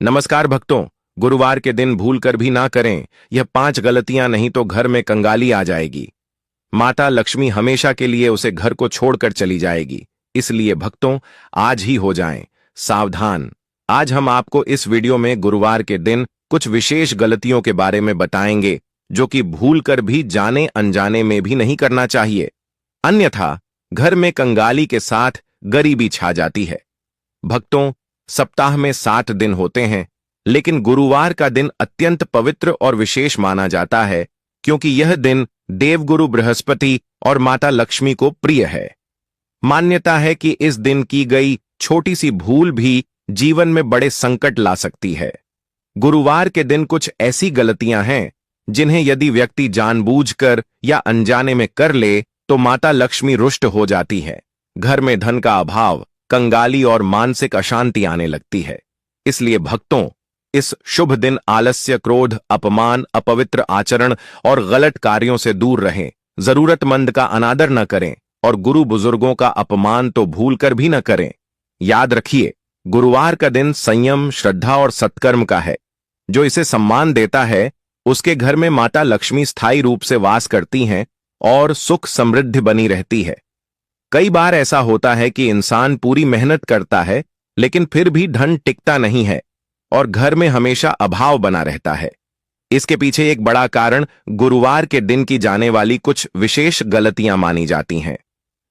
नमस्कार भक्तों। गुरुवार के दिन भूल कर भी ना करें यह 5 गलतियां, नहीं तो घर में कंगाली आ जाएगी। माता लक्ष्मी हमेशा के लिए उसे घर को छोड़कर चली जाएगी। इसलिए भक्तों, आज ही हो जाएं सावधान। आज हम आपको इस वीडियो में गुरुवार के दिन कुछ विशेष गलतियों के बारे में बताएंगे जो कि भूल कर भी जाने अनजाने में भी नहीं करना चाहिए, अन्यथा घर में कंगाली के साथ गरीबी छा जाती है। भक्तों, सप्ताह में 7 दिन होते हैं, लेकिन गुरुवार का दिन अत्यंत पवित्र और विशेष माना जाता है क्योंकि यह दिन देवगुरु बृहस्पति और माता लक्ष्मी को प्रिय है। मान्यता है कि इस दिन की गई छोटी सी भूल भी जीवन में बड़े संकट ला सकती है। गुरुवार के दिन कुछ ऐसी गलतियां हैं जिन्हें यदि व्यक्ति जानबूझकर या अनजाने में कर ले तो माता लक्ष्मी रुष्ट हो जाती है। घर में धन का अभाव, कंगाली और मानसिक अशांति आने लगती है। इसलिए भक्तों, इस शुभ दिन आलस्य, क्रोध, अपमान, अपवित्र आचरण और गलत कार्यों से दूर रहें। जरूरतमंद का अनादर न करें और गुरु बुजुर्गों का अपमान तो भूल कर भी न करें। याद रखिए, गुरुवार का दिन संयम, श्रद्धा और सत्कर्म का है। जो इसे सम्मान देता है उसके घर में माता लक्ष्मी स्थायी रूप से वास करती हैं और सुख समृद्धि बनी रहती है। कई बार ऐसा होता है कि इंसान पूरी मेहनत करता है लेकिन फिर भी धन टिकता नहीं है और घर में हमेशा अभाव बना रहता है। इसके पीछे एक बड़ा कारण गुरुवार के दिन की जाने वाली कुछ विशेष गलतियां मानी जाती हैं।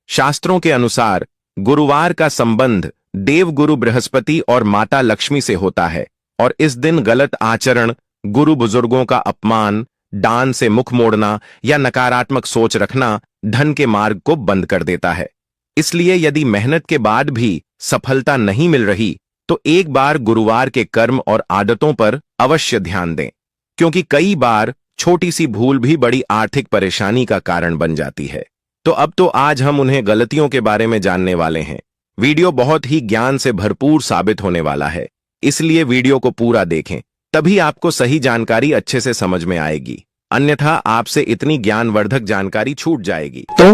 शास्त्रों के अनुसार गुरुवार का संबंध देवगुरु बृहस्पति और माता लक्ष्मी से होता है और इस दिन गलत आचरण, गुरु बुजुर्गों का अपमान, दान से मुख मोड़ना या नकारात्मक सोच रखना धन के मार्ग को बंद कर देता है। इसलिए यदि मेहनत के बाद भी सफलता नहीं मिल रही तो एक बार गुरुवार के कर्म और आदतों पर अवश्य ध्यान दें, क्योंकि कई बार छोटी सी भूल भी बड़ी आर्थिक परेशानी का कारण बन जाती है। तो अब तो आज हम उन्हें गलतियों के बारे में जानने वाले हैं। वीडियो बहुत ही ज्ञान से भरपूर साबित होने वाला है, इसलिए वीडियो को पूरा देखें, तभी आपको सही जानकारी अच्छे से समझ में आएगी, अन्यथा आपसे इतनी ज्ञानवर्धक जानकारी छूट जाएगी। तो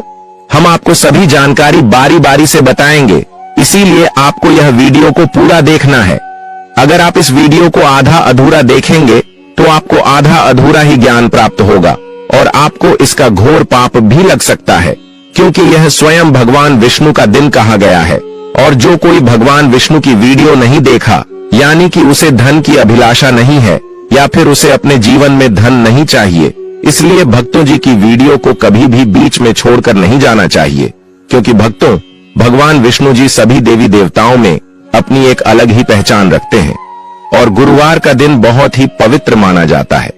हम आपको सभी जानकारी बारी बारी से बताएंगे, इसीलिए आपको यह वीडियो को पूरा देखना है। अगर आप इस वीडियो को आधा अधूरा देखेंगे तो आपको आधा अधूरा ही ज्ञान प्राप्त होगा और आपको इसका घोर पाप भी लग सकता है, क्योंकि यह स्वयं भगवान विष्णु का दिन कहा गया है। और जो कोई भगवान विष्णु की वीडियो नहीं देखा, यानी कि उसे धन की अभिलाषा नहीं है या फिर उसे अपने जीवन में धन नहीं चाहिए, इसलिए भक्तों जी की वीडियो को कभी भी बीच में छोड़कर नहीं जाना चाहिए, क्योंकि भक्तों, भगवान विष्णु जी सभी देवी देवताओं में अपनी एक अलग ही पहचान रखते हैं और गुरुवार का दिन बहुत ही पवित्र माना जाता है।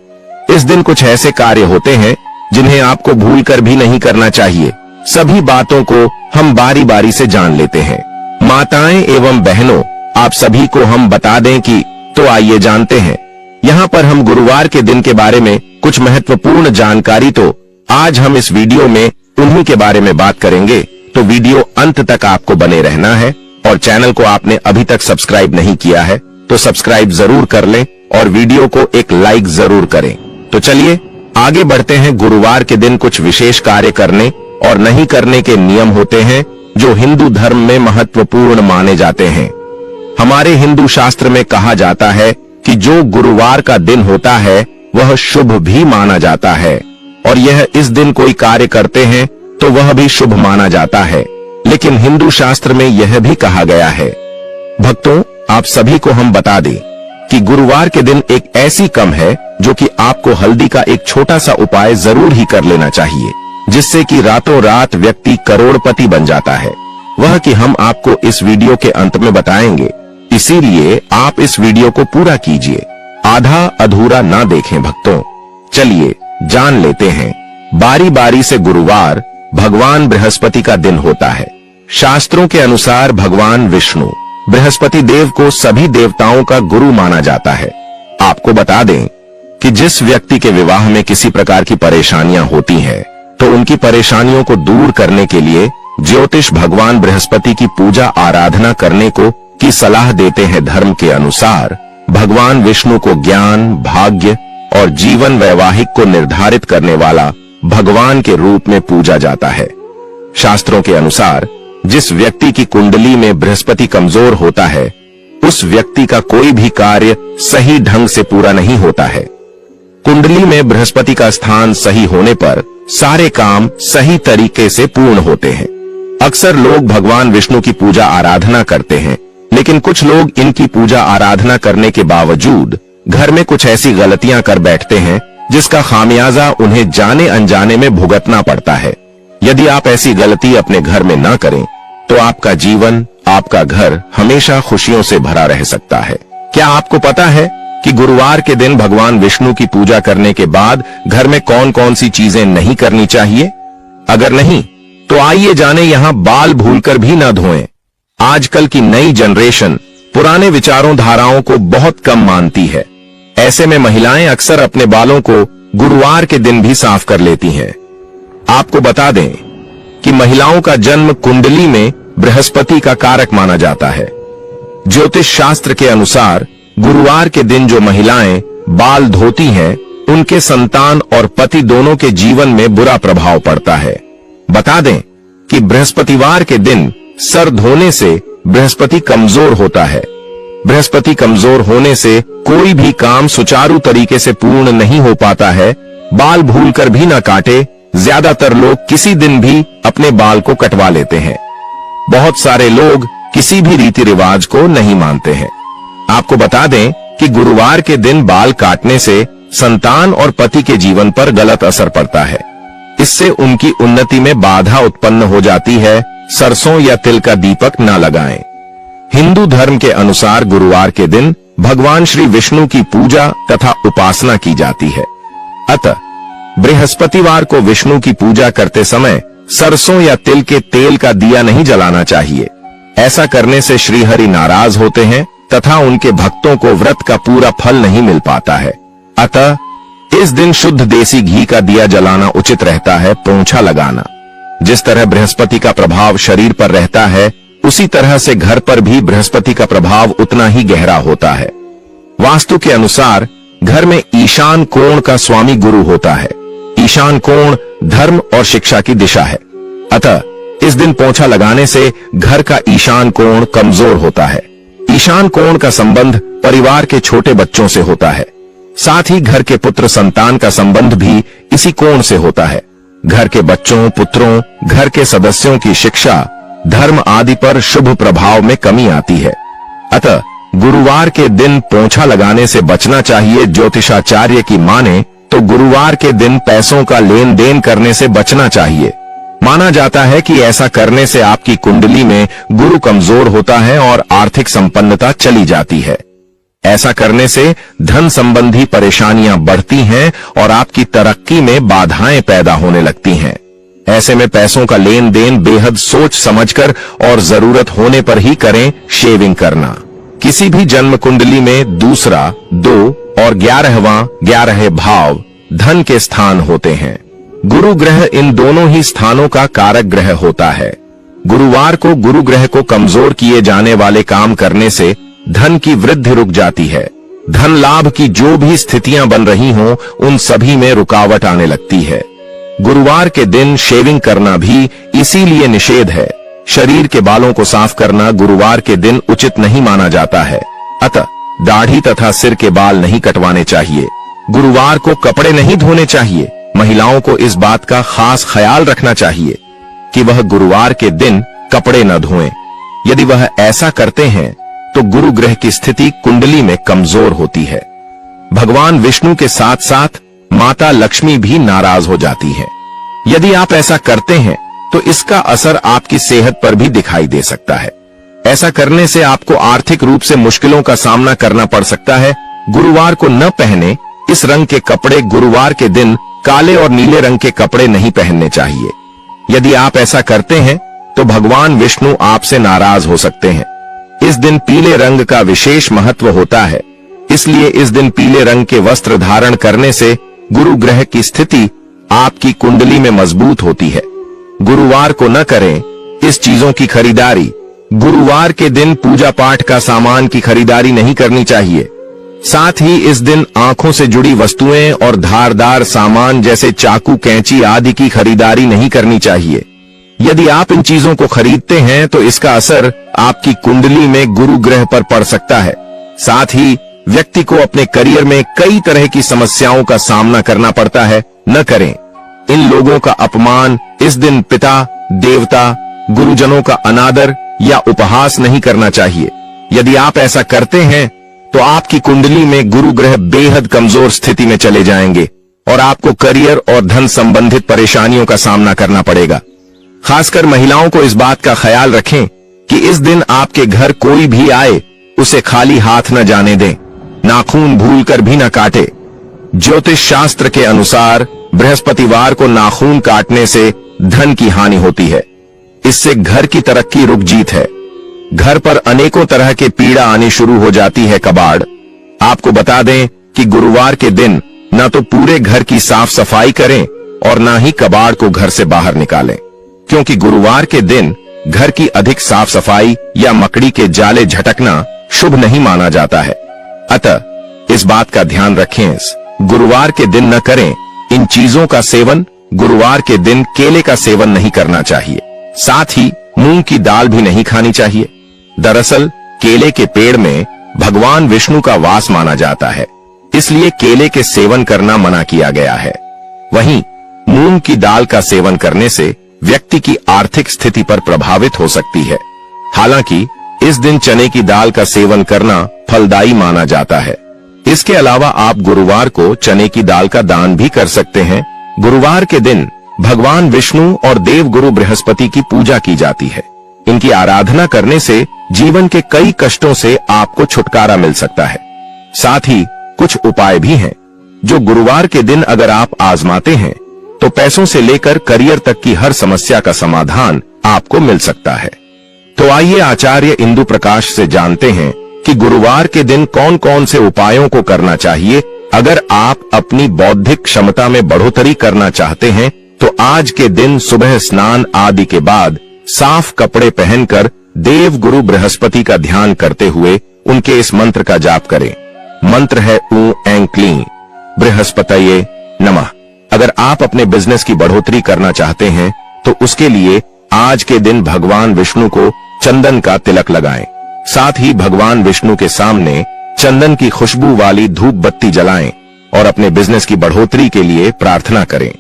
इस दिन कुछ ऐसे कार्य होते हैं जिन्हें आपको भूल कर भी नहीं करना चाहिए। सभी बातों को हम बारी बारी से जान लेते हैं। माताएं एवं बहनों, आप सभी को हम बता दें कि तो आइए जानते हैं। यहाँ पर हम गुरुवार के दिन के बारे में कुछ महत्वपूर्ण जानकारी, तो आज हम इस वीडियो में उन्हीं के बारे में बात करेंगे, तो वीडियो अंत तक आपको बने रहना है। और चैनल को आपने अभी तक सब्सक्राइब नहीं किया है तो सब्सक्राइब जरूर कर लें और वीडियो को एक लाइक जरूर करें। तो चलिए आगे बढ़ते हैं। गुरुवार के दिन कुछ विशेष कार्य करने और नहीं करने के नियम होते हैं जो हिंदू धर्म में महत्वपूर्ण माने जाते हैं। हमारे हिंदू शास्त्र में कहा जाता है कि जो गुरुवार का दिन होता है वह शुभ भी माना जाता है और यह इस दिन कोई कार्य करते हैं तो वह भी शुभ माना जाता है। लेकिन हिंदू शास्त्र में यह भी कहा गया है, भक्तों, आप सभी को हम बता दें कि गुरुवार के दिन एक ऐसी कम है जो कि आपको हल्दी का एक छोटा सा उपाय जरूर ही कर लेना चाहिए, जिससे कि रातों रात व्यक्ति करोड़पति बन जाता है। वह कि हम आपको इस वीडियो के अंत में बताएंगे, इसीलिए आप इस वीडियो को पूरा कीजिए, आधा अधूरा ना देखें। भक्तों, चलिए जान लेते हैं। बारी बारी से गुरुवार भगवान बृहस्पति का दिन होता है। शास्त्रों के अनुसार भगवान विष्णु बृहस्पति देव को सभी देवताओं का गुरु माना जाता है। आपको बता दें कि जिस व्यक्ति के विवाह में किसी प्रकार की परेशानियां होती हैं, तो उनकी परेशानियों को दूर करने के लिए ज्योतिष भगवान बृहस्पति की पूजा आराधना करने को की सलाह देते हैं। धर्म के अनुसार भगवान विष्णु को ज्ञान, भाग्य और जीवन वैवाहिक को निर्धारित करने वाला भगवान के रूप में पूजा जाता है। शास्त्रों के अनुसार जिस व्यक्ति की कुंडली में बृहस्पति कमजोर होता है उस व्यक्ति का कोई भी कार्य सही ढंग से पूरा नहीं होता है। कुंडली में बृहस्पति का स्थान सही होने पर सारे काम सही तरीके से पूर्ण होते हैं। अक्सर लोग भगवान विष्णु की पूजा आराधना करते हैं, लेकिन कुछ लोग इनकी पूजा आराधना करने के बावजूद घर में कुछ ऐसी गलतियां कर बैठते हैं जिसका खामियाजा उन्हें जाने अनजाने में भुगतना पड़ता है। यदि आप ऐसी गलती अपने घर में ना करें तो आपका जीवन, आपका घर हमेशा खुशियों से भरा रह सकता है। क्या आपको पता है कि गुरुवार के दिन भगवान विष्णु की पूजा करने के बाद घर में कौन कौन सी चीजें नहीं करनी चाहिए? अगर नहीं तो आइए जाने यहां बाल भूलकर भी न धोएं। आजकल की नई जनरेशन पुराने विचारों धाराओं को बहुत कम मानती है। ऐसे में महिलाएं अक्सर अपने बालों को गुरुवार के दिन भी साफ कर लेती हैं। आपको बता दें कि महिलाओं का जन्म कुंडली में बृहस्पति का कारक माना जाता है। ज्योतिष शास्त्र के अनुसार गुरुवार के दिन जो महिलाएं बाल धोती हैं, उनके संतान और पति दोनों के जीवन में बुरा प्रभाव पड़ता है। बता दें कि बृहस्पतिवार के दिन सर धोने से बृहस्पति कमजोर होता है। बृहस्पति कमजोर होने से कोई भी काम सुचारू तरीके से पूर्ण नहीं हो पाता है। बाल भूलकर भी न काटे। ज्यादातर लोग किसी दिन भी अपने बाल को कटवा लेते हैं। बहुत सारे लोग किसी भी रीति रिवाज को नहीं मानते हैं। आपको बता दें कि गुरुवार के दिन बाल काटने से संतान और पति के जीवन पर गलत असर पड़ता है। इससे उनकी उन्नति में बाधा उत्पन्न हो जाती है। सरसों या तिल का दीपक न लगाएं। हिंदू धर्म के अनुसार गुरुवार के दिन भगवान श्री विष्णु की पूजा तथा उपासना की जाती है। अतः बृहस्पतिवार को विष्णु की पूजा करते समय सरसों या तिल के तेल का दिया नहीं जलाना चाहिए। ऐसा करने से श्रीहरि नाराज होते हैं तथा उनके भक्तों को व्रत का पूरा फल नहीं मिल पाता है। अतः इस दिन शुद्ध देसी घी का दिया जलाना उचित रहता है। पोंछा लगाना। जिस तरह बृहस्पति का प्रभाव शरीर पर रहता है, उसी तरह से घर पर भी बृहस्पति का प्रभाव उतना ही गहरा होता है। वास्तु के अनुसार घर में ईशान कोण का स्वामी गुरु होता है। ईशान कोण धर्म और शिक्षा की दिशा है। अतः इस दिन पोंछा लगाने से घर का ईशान कोण कमजोर होता है। ईशान कोण का संबंध परिवार के छोटे बच्चों से होता है। साथ ही घर के पुत्र संतान का संबंध भी इसी कोण से होता है। घर के बच्चों, पुत्रों, घर के सदस्यों की शिक्षा, धर्म आदि पर शुभ प्रभाव में कमी आती है। अतः गुरुवार के दिन पोंछा लगाने से बचना चाहिए। ज्योतिषाचार्य की माने तो गुरुवार के दिन पैसों का लेन देन करने से बचना चाहिए। माना जाता है कि ऐसा करने से आपकी कुंडली में गुरु कमजोर होता है और आर्थिक संपन्नता चली जाती है। ऐसा करने से धन संबंधी परेशानियां बढ़ती हैं और आपकी तरक्की में बाधाएं पैदा होने लगती हैं। ऐसे में पैसों का लेन देन बेहद सोच समझकर और जरूरत होने पर ही करें। शेविंग करना। किसी भी जन्म कुंडली में दूसरा, 2 और 11वां भाव धन के स्थान होते हैं। गुरु ग्रह इन दोनों ही स्थानों का कारक ग्रह होता है। गुरुवार को गुरु ग्रह को कमजोर किए जाने वाले काम करने से धन की वृद्धि रुक जाती है। धन लाभ की जो भी स्थितियां बन रही हों, उन सभी में रुकावट आने लगती है। गुरुवार के दिन शेविंग करना भी इसीलिए निषेध है। शरीर के बालों को साफ करना गुरुवार के दिन उचित नहीं माना जाता है। अतः दाढ़ी तथा सिर के बाल नहीं कटवाने चाहिए। गुरुवार को कपड़े नहीं धोने चाहिए। महिलाओं को इस बात का खास ख्याल रखना चाहिए कि वह गुरुवार के दिन कपड़े न धोएं। यदि वह ऐसा करते हैं तो गुरु ग्रह की स्थिति कुंडली में कमजोर होती है। भगवान विष्णु के साथ साथ माता लक्ष्मी भी नाराज हो जाती है। यदि आप ऐसा करते हैं तो इसका असर आपकी सेहत पर भी दिखाई दे सकता है। ऐसा करने से आपको आर्थिक रूप से मुश्किलों का सामना करना पड़ सकता है। गुरुवार को न पहने इस रंग के कपड़े। गुरुवार के दिन काले और नीले रंग के कपड़े नहीं पहनने चाहिए। यदि आप ऐसा करते हैं तो भगवान विष्णु आपसे नाराज हो सकते हैं। इस दिन पीले रंग का विशेष महत्व होता है, इसलिए इस दिन पीले रंग के वस्त्र धारण करने से गुरु ग्रह की स्थिति आपकी कुंडली में मजबूत होती है। गुरुवार को न करें इस चीजों की खरीदारी। गुरुवार के दिन पूजा पाठ का सामान की खरीदारी नहीं करनी चाहिए। साथ ही इस दिन आंखों से जुड़ी वस्तुएं और धारदार सामान जैसे चाकू, कैंची आदि की खरीदारी नहीं करनी चाहिए। यदि आप इन चीजों को खरीदते हैं तो इसका असर आपकी कुंडली में गुरु ग्रह पर पड़ सकता है। साथ ही व्यक्ति को अपने करियर में कई तरह की समस्याओं का सामना करना पड़ता है। न करें। इन लोगों का अपमान, इस दिन पिता, देवता, गुरुजनों का अनादर या उपहास नहीं करना चाहिए। यदि आप ऐसा करते हैं तो आपकी कुंडली में गुरु ग्रह बेहद कमजोर स्थिति में चले जाएंगे और आपको करियर और धन संबंधित परेशानियों का सामना करना पड़ेगा। खासकर महिलाओं को इस बात का ख्याल रखें कि इस दिन आपके घर कोई भी आए उसे खाली हाथ न जाने दें, नाखून भूलकर भी न काटे। ज्योतिष शास्त्र के अनुसार बृहस्पतिवार को नाखून काटने से धन की हानि होती है। इससे घर की तरक्की रुक जीत है। घर पर अनेकों तरह के पीड़ा आनी शुरू हो जाती है। कबाड़। आपको बता दें कि गुरुवार के दिन न तो पूरे घर की साफ सफाई करें और न ही कबाड़ को घर से बाहर निकालें, क्योंकि गुरुवार के दिन घर की अधिक साफ सफाई या मकड़ी के जाले झटकना शुभ नहीं माना जाता है। अतः इस बात का ध्यान रखें, गुरुवार के दिन न करें। इन चीजों का सेवन गुरुवार के दिन केले का सेवन नहीं करना चाहिए। साथ ही मूंग की दाल भी नहीं खानी चाहिए। दरअसल केले के पेड़ में भगवान विष्णु का वास माना जाता है, इसलिए केले के सेवन करना मना किया गया है। वहीं मूंग की दाल का सेवन करने से व्यक्ति की आर्थिक स्थिति पर प्रभावित हो सकती है। हालांकि इस दिन चने की दाल का सेवन करना फलदायी माना जाता है। इसके अलावा आप गुरुवार को चने की दाल का दान भी कर सकते हैं। गुरुवार के दिन भगवान विष्णु और देवगुरु बृहस्पति की पूजा की जाती है। इनकी आराधना करने से जीवन के कई कष्टों से आपको छुटकारा मिल सकता है। साथ ही कुछ उपाय भी हैं जो गुरुवार के दिन अगर आप आजमाते हैं तो पैसों से लेकर करियर तक की हर समस्या का समाधान आपको मिल सकता है। तो आइए आचार्य इंदु प्रकाश से जानते हैं कि गुरुवार के दिन कौन कौन से उपायों को करना चाहिए। अगर आप अपनी बौद्धिक क्षमता में बढ़ोतरी करना चाहते हैं तो आज के दिन सुबह स्नान आदि के बाद साफ कपड़े पहनकर देव गुरु बृहस्पति का ध्यान करते हुए उनके इस मंत्र का जाप करें। मंत्र है ऊ ऐं क्लीं बृहस्पतये नमः। अगर आप अपने बिजनेस की बढ़ोतरी करना चाहते हैं तो उसके लिए आज के दिन भगवान विष्णु को चंदन का तिलक लगाएं। साथ ही भगवान विष्णु के सामने चंदन की खुशबू वाली धूप बत्ती जलाएं और अपने बिजनेस की बढ़ोतरी के लिए प्रार्थना करें।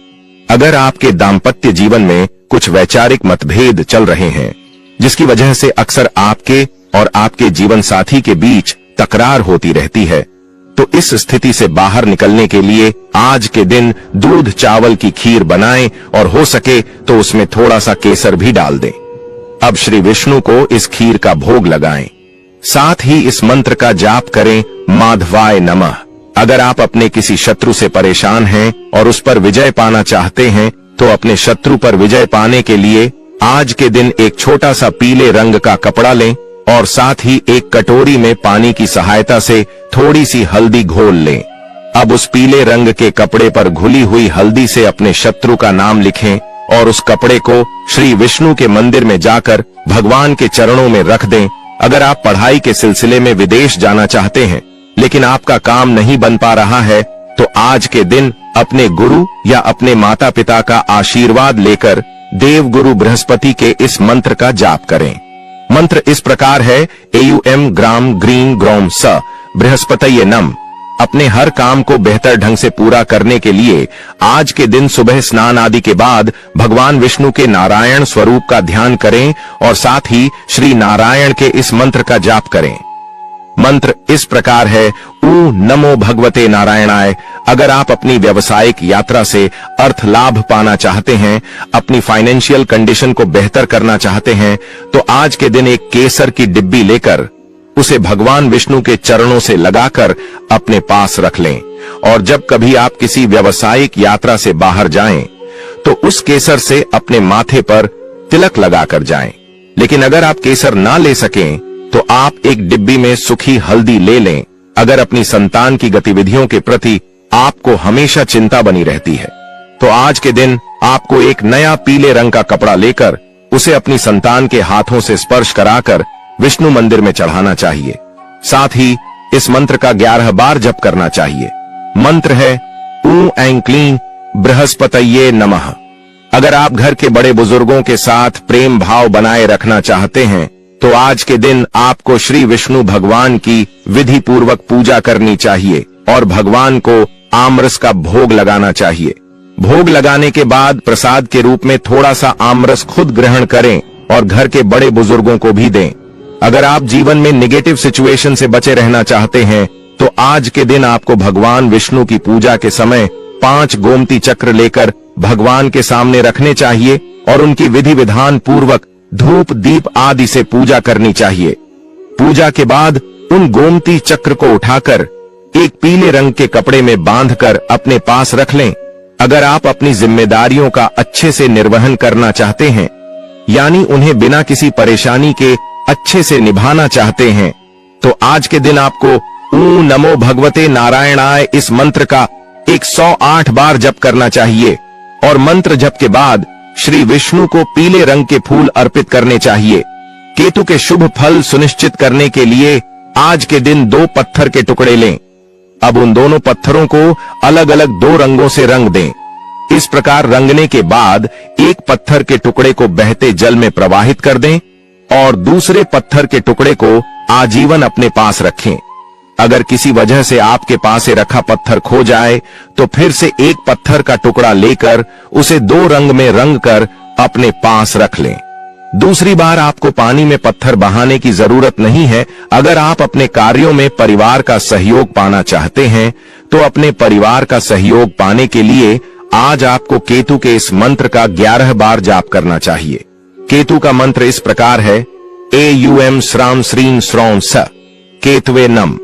अगर आपके दाम्पत्य जीवन में कुछ वैचारिक मतभेद चल रहे हैं जिसकी वजह से अक्सर आपके और आपके जीवन साथी के बीच तकरार होती रहती है, तो इस स्थिति से बाहर निकलने के लिए आज के दिन दूध चावल की खीर बनाएं और हो सके तो उसमें थोड़ा सा केसर भी डाल दें। अब श्री विष्णु को इस खीर का भोग लगाएं। साथ ही इस मंत्र का जाप करें, माधवाय नमः। अगर आप अपने किसी शत्रु से परेशान हैं और उस पर विजय पाना चाहते हैं तो अपने शत्रु पर विजय पाने के लिए आज के दिन एक छोटा सा पीले रंग का कपड़ा लें और साथ ही एक कटोरी में पानी की सहायता से थोड़ी सी हल्दी घोल लें। अब उस पीले रंग के कपड़े पर घुली हुई हल्दी से अपने शत्रु का नाम लिखें और उस कपड़े को श्री विष्णु के मंदिर में जाकर भगवान के चरणों में रख दें। अगर आप पढ़ाई के सिलसिले में विदेश जाना चाहते हैं लेकिन आपका काम नहीं बन पा रहा है तो आज के दिन अपने गुरु या अपने माता पिता का आशीर्वाद लेकर देव गुरु बृहस्पति के इस मंत्र का जाप करें। मंत्र इस प्रकार है, एयुएम ग्राम ग्रीन ग्रोम स बृहस्पतये नम। अपने हर काम को बेहतर ढंग से पूरा करने के लिए आज के दिन सुबह स्नान आदि के बाद भगवान विष्णु के नारायण स्वरूप का ध्यान करें और साथ ही श्री नारायण के इस मंत्र का जाप करें। मंत्र इस प्रकार है, ऊ नमो भगवते नारायणाय। अगर आप अपनी व्यावसायिक यात्रा से अर्थ लाभ पाना चाहते हैं, अपनी फाइनेंशियल कंडीशन को बेहतर करना चाहते हैं, तो आज के दिन एक केसर की डिब्बी लेकर उसे भगवान विष्णु के चरणों से लगाकर अपने पास रख लें और जब कभी आप किसी व्यावसायिक यात्रा से बाहर जाएं, तो उस केसर से अपने माथे पर तिलक लगाकर जाएं। लेकिन अगर आप केसर ना ले सकें तो आप एक डिब्बी में सूखी हल्दी ले लें। अगर अपनी संतान की गतिविधियों के प्रति आपको हमेशा चिंता बनी रहती है तो आज के दिन आपको एक नया पीले रंग का कपड़ा लेकर उसे अपनी संतान के हाथों से स्पर्श कराकर विष्णु मंदिर में चढ़ाना चाहिए। साथ ही इस मंत्र का 11 बार जप करना चाहिए। मंत्र है, ऊ ऐं क्लीं बृहस्पतये नमः। अगर आप घर के बड़े बुजुर्गों के साथ प्रेम भाव बनाए रखना चाहते हैं तो आज के दिन आपको श्री विष्णु भगवान की विधि पूर्वक पूजा करनी चाहिए और भगवान को आमरस का भोग लगाना चाहिए। भोग लगाने के बाद प्रसाद के रूप में थोड़ा सा आमरस खुद ग्रहण करें और घर के बड़े बुजुर्गों को भी दें। अगर आप जीवन में नेगेटिव सिचुएशन से बचे रहना चाहते हैं तो आज के दिन आपको भगवान विष्णु की पूजा के समय 5 गोमती चक्र लेकर भगवान के सामने रखने चाहिए और उनकी विधि विधान पूर्वक धूप दीप आदि से पूजा करनी चाहिए। पूजा के बाद उन गोमती चक्र को उठाकर एक पीले रंग के कपड़े में बांधकर अपने पास रख लें। अगर आप अपनी जिम्मेदारियों का अच्छे से निर्वहन करना चाहते हैं, यानी उन्हें बिना किसी परेशानी के अच्छे से निभाना चाहते हैं, तो आज के दिन आपको ॐ नमो भगवते नारायणाय इस मंत्र का 108 बार जप करना चाहिए और मंत्र जप के बाद श्री विष्णु को पीले रंग के फूल अर्पित करने चाहिए। केतु के शुभ फल सुनिश्चित करने के लिए आज के दिन 2 पत्थर के टुकड़े लें। अब उन दोनों पत्थरों को अलग अलग 2 रंगों से रंग दें। इस प्रकार रंगने के बाद एक पत्थर के टुकड़े को बहते जल में प्रवाहित कर दें और दूसरे पत्थर के टुकड़े को आजीवन अपने पास रखें। अगर किसी वजह से आपके पास से रखा पत्थर खो जाए तो फिर से एक पत्थर का टुकड़ा लेकर उसे 2 रंग में रंग कर अपने पास रख लें। दूसरी बार आपको पानी में पत्थर बहाने की जरूरत नहीं है। अगर आप अपने कार्यों में परिवार का सहयोग पाना चाहते हैं तो अपने परिवार का सहयोग पाने के लिए आज आपको केतु के इस मंत्र का 11 बार जाप करना चाहिए। केतु का मंत्र इस प्रकार है, AUM श्राम श्रीम श्रौम स केतवे नम।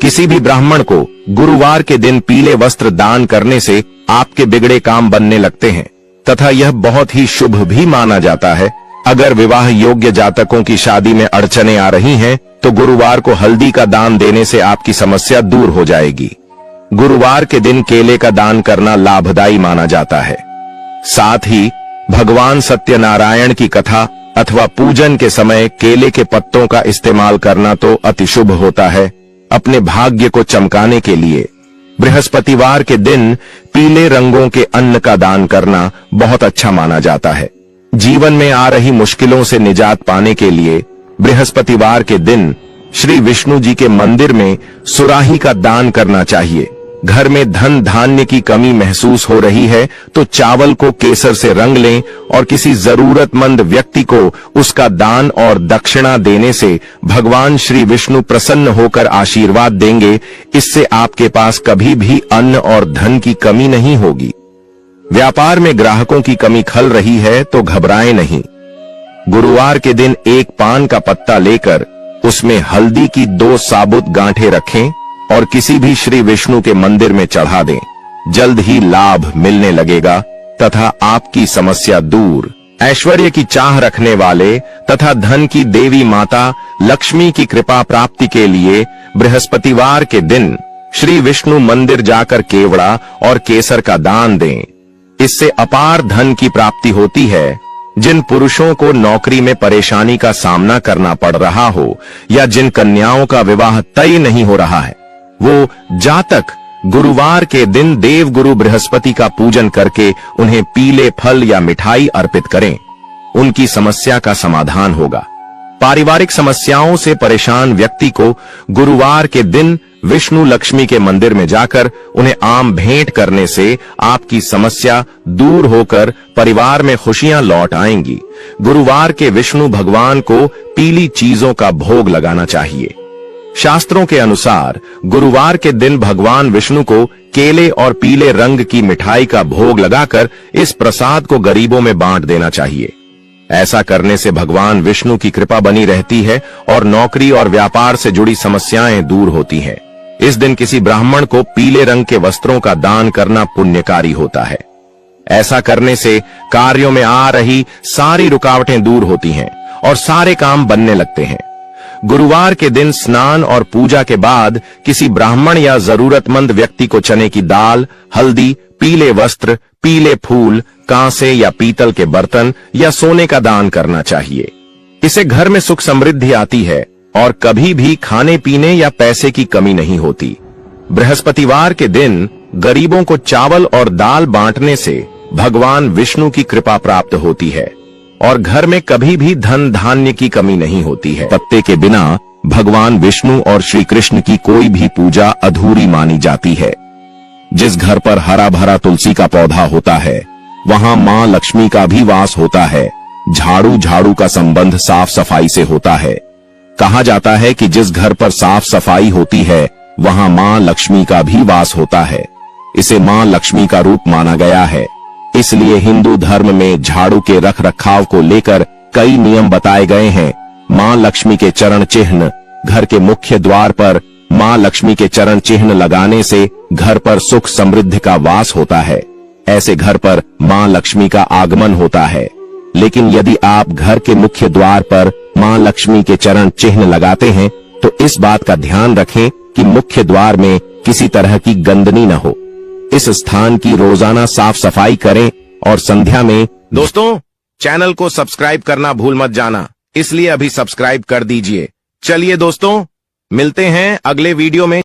किसी भी ब्राह्मण को गुरुवार के दिन पीले वस्त्र दान करने से आपके बिगड़े काम बनने लगते हैं तथा यह बहुत ही शुभ भी माना जाता है। अगर विवाह योग्य जातकों की शादी में अड़चने आ रही हैं तो गुरुवार को हल्दी का दान देने से आपकी समस्या दूर हो जाएगी। गुरुवार के दिन केले का दान करना लाभदायी माना जाता है। साथ ही भगवान सत्यनारायण की कथा अथवा पूजन के समय केले के पत्तों का इस्तेमाल करना तो अति शुभ होता है। अपने भाग्य को चमकाने के लिए बृहस्पतिवार के दिन पीले रंगों के अन्न का दान करना बहुत अच्छा माना जाता है। जीवन में आ रही मुश्किलों से निजात पाने के लिए बृहस्पतिवार के दिन श्री विष्णु जी के मंदिर में सुराही का दान करना चाहिए। घर में धन धान्य की कमी महसूस हो रही है तो चावल को केसर से रंग लें और किसी जरूरतमंद व्यक्ति को उसका दान और दक्षिणा देने से भगवान श्री विष्णु प्रसन्न होकर आशीर्वाद देंगे। इससे आपके पास कभी भी अन्न और धन की कमी नहीं होगी। व्यापार में ग्राहकों की कमी खल रही है तो घबराएं नहीं। गुरुवार के दिन एक पान का पत्ता लेकर उसमें हल्दी की 2 साबुत गांठें रखें और किसी भी श्री विष्णु के मंदिर में चढ़ा दें। जल्द ही लाभ मिलने लगेगा तथा आपकी समस्या दूर। ऐश्वर्य की चाह रखने वाले तथा धन की देवी माता लक्ष्मी की कृपा प्राप्ति के लिए बृहस्पतिवार के दिन श्री विष्णु मंदिर जाकर केवड़ा और केसर का दान दें। इससे अपार धन की प्राप्ति होती है। जिन पुरुषों को नौकरी में परेशानी का सामना करना पड़ रहा हो या जिन कन्याओं का विवाह तय नहीं हो रहा है, वो जातक गुरुवार के दिन देव गुरु बृहस्पति का पूजन करके उन्हें पीले फल या मिठाई अर्पित करें। उनकी समस्या का समाधान होगा। पारिवारिक समस्याओं से परेशान व्यक्ति को गुरुवार के दिन विष्णु लक्ष्मी के मंदिर में जाकर उन्हें आम भेंट करने से आपकी समस्या दूर होकर परिवार में खुशियां लौट आएंगी। गुरुवार के विष्णु भगवान को पीली चीजों का भोग लगाना चाहिए। शास्त्रों के अनुसार गुरुवार के दिन भगवान विष्णु को केले और पीले रंग की मिठाई का भोग लगाकर इस प्रसाद को गरीबों में बांट देना चाहिए। ऐसा करने से भगवान विष्णु की कृपा बनी रहती है और नौकरी और व्यापार से जुड़ी समस्याएं दूर होती हैं। इस दिन किसी ब्राह्मण को पीले रंग के वस्त्रों का दान करना पुण्यकारी होता है। ऐसा करने से कार्यों में आ रही सारी रुकावटें दूर होती हैं और सारे काम बनने लगते हैं। गुरुवार के दिन स्नान और पूजा के बाद किसी ब्राह्मण या जरूरतमंद व्यक्ति को चने की दाल, हल्दी, पीले वस्त्र, पीले फूल, कांसे या पीतल के बर्तन या सोने का दान करना चाहिए। इससे घर में सुख समृद्धि आती है और कभी भी खाने पीने या पैसे की कमी नहीं होती। बृहस्पतिवार के दिन गरीबों को चावल और दाल बांटने से भगवान विष्णु की कृपा प्राप्त होती है और घर में कभी भी धन धान्य की कमी नहीं होती है। पत्ते के बिना भगवान विष्णु और श्री कृष्ण की कोई भी पूजा अधूरी मानी जाती है। जिस घर पर हरा भरा तुलसी का पौधा होता है वहां मां लक्ष्मी का भी वास होता है। झाड़ू का संबंध साफ सफाई से होता है। कहा जाता है कि जिस घर पर साफ सफाई होती है वहां मां लक्ष्मी का भी वास होता है। इसे मां लक्ष्मी का रूप माना गया है। इसलिए हिंदू धर्म में झाड़ू के रख रखाव को लेकर कई नियम बताए गए हैं। मां लक्ष्मी के चरण चिन्ह घर के मुख्य द्वार पर मां लक्ष्मी के चरण चिन्ह लगाने से घर पर सुख समृद्धि का वास होता है। ऐसे घर पर मां लक्ष्मी का आगमन होता है। लेकिन यदि आप घर के मुख्य द्वार पर मां लक्ष्मी के चरण चिन्ह लगाते हैं तो इस बात का ध्यान रखें कि मुख्य द्वार में किसी तरह की गंदगी न हो। इस स्थान की रोजाना साफ सफाई करें और संध्या में। दोस्तों, चैनल को सब्सक्राइब करना भूल मत जाना, इसलिए अभी सब्सक्राइब कर दीजिए। चलिए दोस्तों, मिलते हैं अगले वीडियो में।